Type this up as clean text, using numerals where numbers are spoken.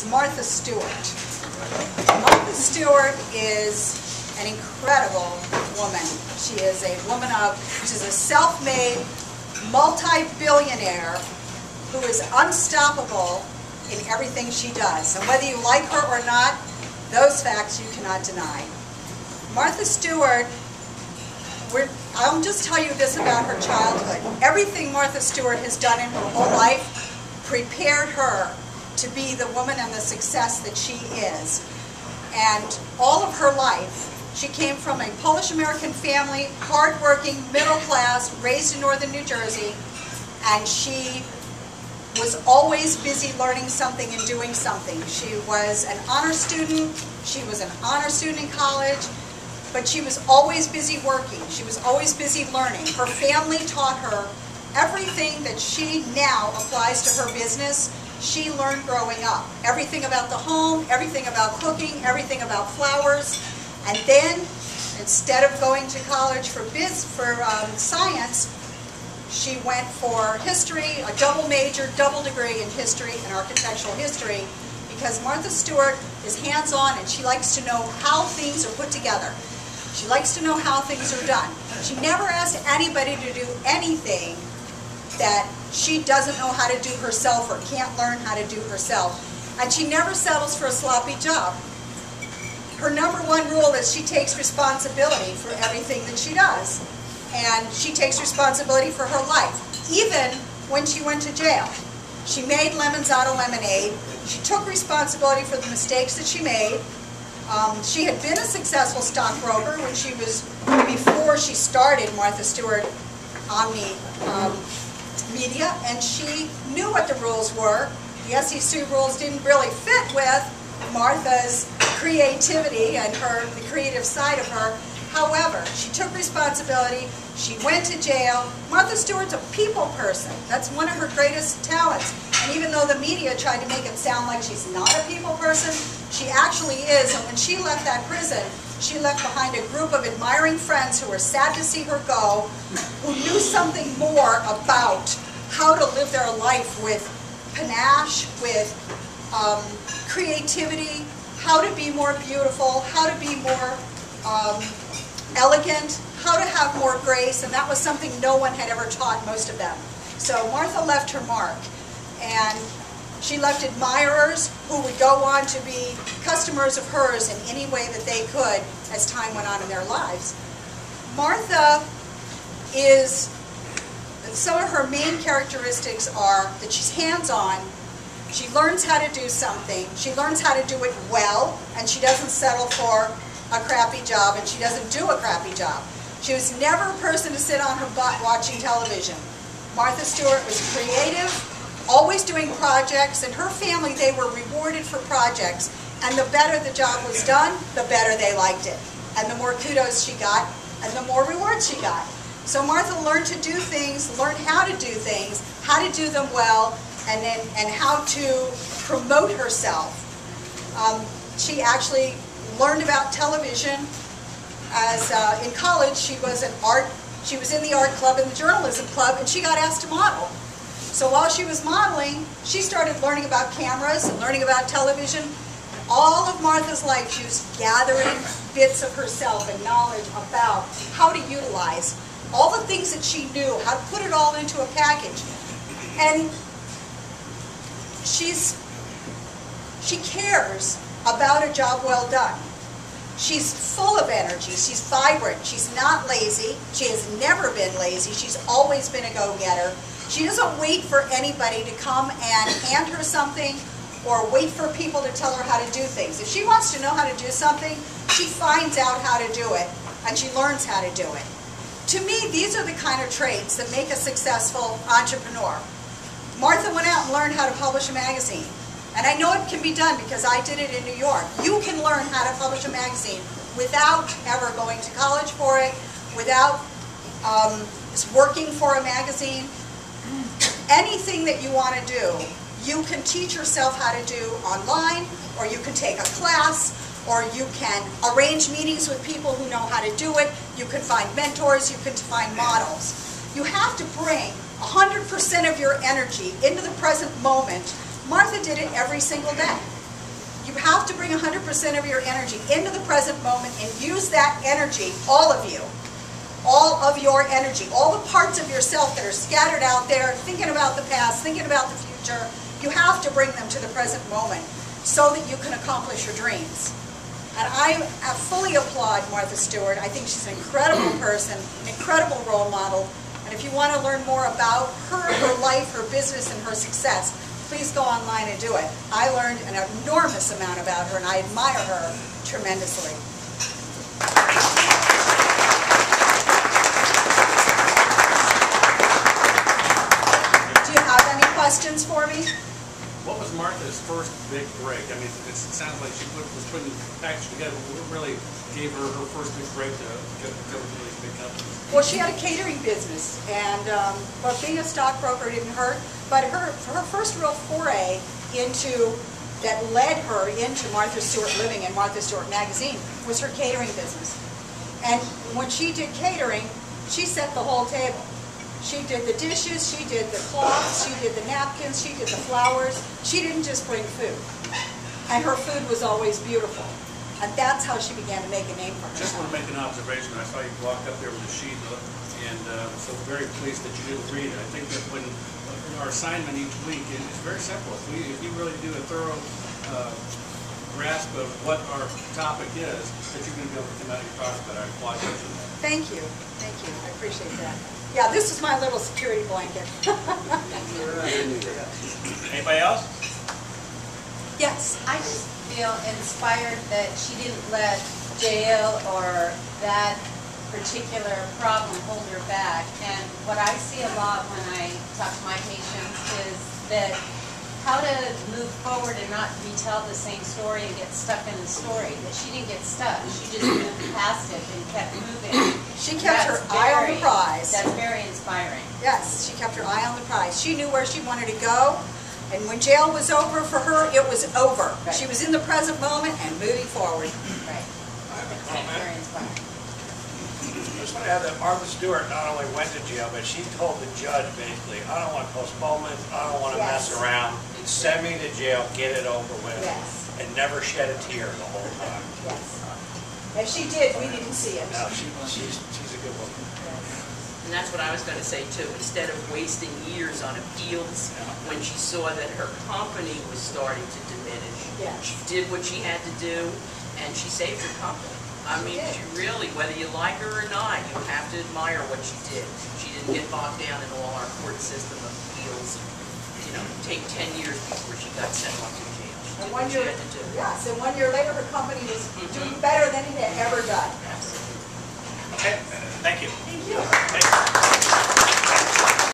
is Martha Stewart. Martha Stewart is an incredible woman. She is a woman of, she's a self-made, multi-billionaire who is unstoppable in everything she does. And whether you like her or not, those facts you cannot deny. Martha Stewart, I'll just tell you this about her childhood. Everything Martha Stewart has done in her whole life prepared her to be the woman and the success that she is. And all of her life, she came from a Polish-American family, hardworking, middle class, raised in northern New Jersey, and she was always busy learning something and doing something. She was an honor student, she was an honor student in college, but she was always busy working. She was always busy learning. Her family taught her everything that she now applies to her business. She learned growing up. Everything about the home, everything about cooking, everything about flowers. And then, instead of going to college for science, she went for history, a double major, double degree in history and architectural history, because Martha Stewart is hands-on and she likes to know how things are put together. She likes to know how things are done. She never asked anybody to do anything that she doesn't know how to do herself or can't learn how to do herself. And she never settles for a sloppy job. Her number one rule is she takes responsibility for everything that she does. And she takes responsibility for her life, even when she went to jail. She made lemons out of lemonade. She took responsibility for the mistakes that she made. She had been a successful stockbroker when she was, before she started Martha Stewart Omni Media, and she knew what the rules were. The SEC rules didn't really fit with Martha's creativity and the creative side of her. However, she took responsibility. She went to jail. Martha Stewart's a people person. That's one of her greatest talents. And even though the media tried to make it sound like she's not a people person, she actually is. And when she left that prison, she left behind a group of admiring friends who were sad to see her go, who knew something more about how to live their life with panache, with creativity, how to be more beautiful, how to be more elegant, how to have more grace, and that was something no one had ever taught most of them. So Martha left her mark, and she left admirers who would go on to be customers of hers in any way that they could as time went on in their lives. Martha is, some of her main characteristics are that she's hands-on, she learns how to do something, she learns how to do it well, and she doesn't settle for a crappy job, and she doesn't do a crappy job. She was never a person to sit on her butt watching television. Martha Stewart was creative, always doing projects, and her family, they were rewarded for projects. And the better the job was done, the better they liked it. And the more kudos she got, and the more rewards she got. So Martha learned to do things, learned how to do things, how to do them well, and how to promote herself. She actually learned about television as in college. She was in the art club and the journalism club, and she got asked to model. So while she was modeling, she started learning about cameras and learning about television. All of Martha's life, she was gathering bits of herself and knowledge about how to utilize all the things that she knew, how to put it all into a package. And she cares about a job well done. She's full of energy, she's vibrant, she's not lazy, she has never been lazy, she's always been a go-getter. She doesn't wait for anybody to come and hand her something or wait for people to tell her how to do things. If she wants to know how to do something, she finds out how to do it, and she learns how to do it. To me, these are the kind of traits that make a successful entrepreneur. Martha went out and learned how to publish a magazine. And I know it can be done because I did it in New York. You can learn how to publish a magazine without ever going to college for it, without working for a magazine. Anything that you want to do, you can teach yourself how to do online, or you can take a class, or you can arrange meetings with people who know how to do it. You can find mentors, you can find models. You have to bring 100% of your energy into the present moment. Martha did it every single day. You have to bring 100% of your energy into the present moment and use that energy, all of you, all of your energy, all the parts of yourself that are scattered out there, thinking about the past, thinking about the future. You have to bring them to the present moment so that you can accomplish your dreams. And I fully applaud Martha Stewart. I think she's an incredible person, an incredible role model. And if you want to learn more about her life, her business, and her success, please go online and do it. I learned an enormous amount about her, and I admire her tremendously. Do you have any questions for me? What was Martha's first big break? I mean, it sounds like she was putting the package together, but what really gave her her first big break to go with these big companies? Well, she had a catering business, and but being a stockbroker didn't hurt. But her first real foray into that led her into Martha Stewart Living and Martha Stewart Magazine was her catering business. And when she did catering, she set the whole table. She did the dishes, she did the cloths, she did the napkins, she did the flowers. She didn't just bring food. And her food was always beautiful. And that's how she began to make a name for herself. Just want to make an observation. I saw you walk up there with a sheet, and so very pleased that you didn't read it. I think that when our assignment each week is very simple. If you really do a thorough grasp of what our topic is, that you're going to be able to come out and talk about. I applaud you for that. Thank you. Thank you. I appreciate that. Yeah, this is my little security blanket. Anybody else? Yes. I just feel inspired that she didn't let jail or that particular problem hold her back. And what I see a lot when I talk to my patients is that how to move forward and not retell the same story and get stuck in the story. That she didn't get stuck. She just moved past it and kept moving. She kept her eye on the prize. That's very inspiring. Yes, she kept her eye on the prize. She knew where she wanted to go. And when jail was over for her, it was over. Right. She was in the present moment and moving forward. Right. That's very inspiring. I just want to add that Martha Stewart not only went to jail, but she told the judge basically, I don't want postponements, I don't want to mess around. Send me to jail, get it over with, and never shed a tear the whole time. Yes. If she did, we didn't see it. No, she's a good woman. And that's what I was going to say too. Instead of wasting years on appeals, when she saw that her company was starting to diminish, she did what she had to do, and she saved her company. I mean, she really, whether you like her or not, you have to admire what she did. She didn't get bogged down in all our court system of appeals. You know, take 10 years before she got sent off to jail. She did what she had to do. Yes, and 1 year later, her company was doing better than it had ever done. Okay, thank you. Thank you.